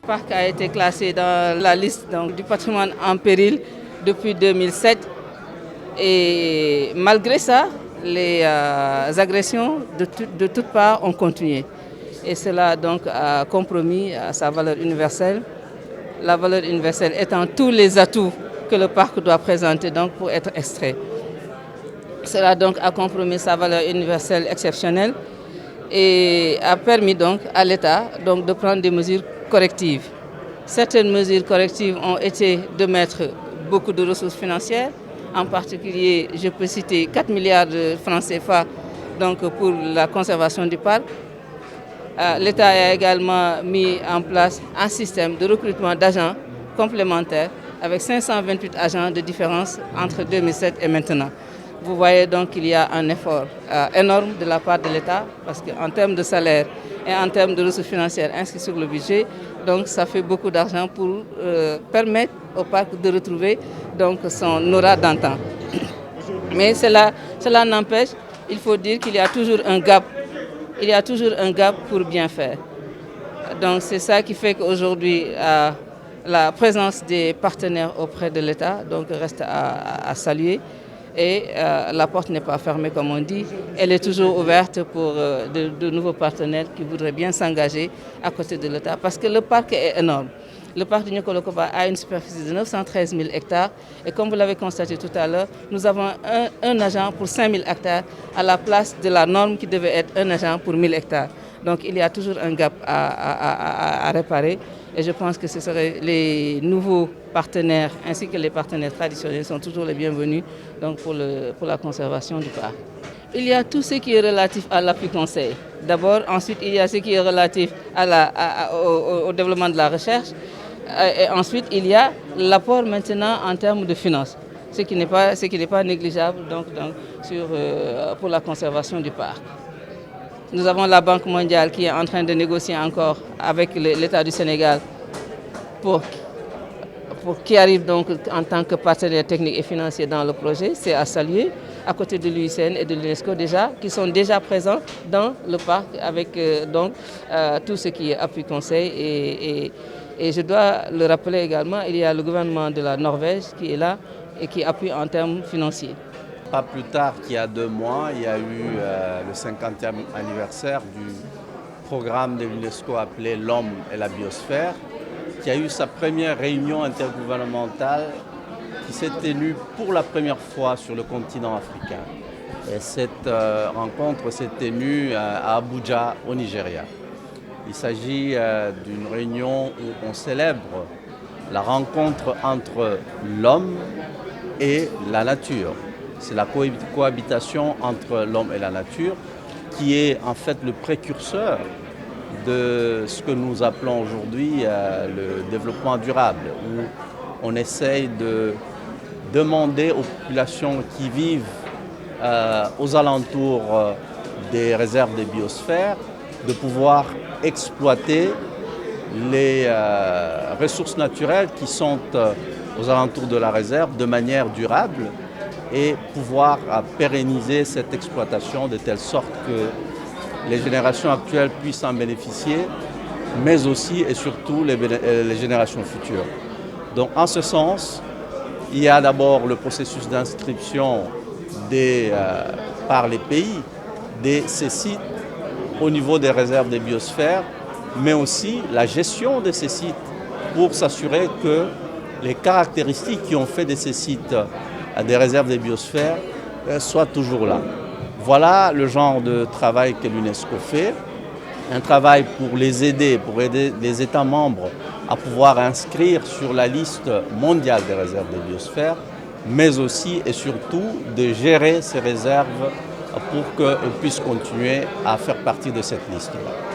Le parc a été classé dans la liste du patrimoine en péril depuis 2007 et malgré ça, les agressions de toutes parts ont continué. Et cela donc a compromis sa valeur universelle. La valeur universelle étant tous les atouts que le parc doit présenter donc pour être extrait. Cela donc a compromis sa valeur universelle exceptionnelle et a permis donc à l'État de prendre des mesures correctives. Certaines mesures correctives ont été de mettre beaucoup de ressources financières. En particulier, je peux citer 4 milliards de francs CFA pour la conservation du parc. L'État a également mis en place un système de recrutement d'agents complémentaires avec 528 agents de différence entre 2007 et maintenant. Vous voyez donc qu'il y a un effort énorme de la part de l'État parce qu'en termes de salaire et en termes de ressources financières inscrites sur le budget, donc ça fait beaucoup d'argent pour permettre au parc de retrouver son aura d'antan. Mais cela n'empêche, il faut dire qu'il y a toujours un gap. Il y a toujours un gap pour bien faire. Donc c'est ça qui fait qu'aujourd'hui, la présence des partenaires auprès de l'État reste à saluer. Et la porte n'est pas fermée comme on dit. Elle est toujours ouverte pour de nouveaux partenaires qui voudraient bien s'engager à côté de l'État. Parce que le parc est énorme. Le parc du Niokolo-Koba a une superficie de 913 000 hectares. Et comme vous l'avez constaté tout à l'heure, nous avons un agent pour 5 000 hectares à la place de la norme qui devait être un agent pour 1 000 hectares. Donc il y a toujours un gap à réparer. Et je pense que ce seraient les nouveaux partenaires ainsi que les partenaires traditionnels sont toujours les bienvenus pour la conservation du parc. Il y a tout ce qui est relatif à l'appui conseil. D'abord, ensuite il y a ce qui est relatif au développement de la recherche. Et ensuite, il y a l'apport maintenant en termes de finances, ce qui n'est pas négligeable pour la conservation du parc. Nous avons la Banque mondiale qui est en train de négocier encore avec l'État du Sénégal qui arrive en tant que partenaire technique et financier dans le projet. C'est à saluer, à côté de l'UICN et de l'UNESCO qui sont déjà présents dans le parc avec tout ce qui est appui conseil. Et je dois le rappeler également, il y a le gouvernement de la Norvège qui est là et qui appuie en termes financiers. Pas plus tard qu'il y a 2 mois, il y a eu le 50e anniversaire du programme de l'UNESCO appelé L'Homme et la Biosphère, qui a eu sa première réunion intergouvernementale qui s'est tenue pour la première fois sur le continent africain. Et cette rencontre s'est tenue à Abuja, au Nigeria. Il s'agit d'une réunion où on célèbre la rencontre entre l'homme et la nature. C'est la cohabitation entre l'homme et la nature qui est en fait le précurseur de ce que nous appelons aujourd'hui le développement durable, où on essaye de demander aux populations qui vivent aux alentours des réserves de biosphère de pouvoir exploiter les ressources naturelles qui sont aux alentours de la réserve de manière durable et pouvoir pérenniser cette exploitation de telle sorte que les générations actuelles puissent en bénéficier, mais aussi et surtout les générations futures. Donc en ce sens, il y a d'abord le processus d'inscription par les pays de ces sites au niveau des réserves de biosphère, mais aussi la gestion de ces sites pour s'assurer que les caractéristiques qui ont fait de ces sites des réserves de biosphère soient toujours là. Voilà le genre de travail que l'UNESCO fait, un travail pour aider les États membres à pouvoir inscrire sur la liste mondiale des réserves de biosphère, mais aussi et surtout de gérer ces réserves pour qu'elles puissent continuer à faire partie de cette liste-là.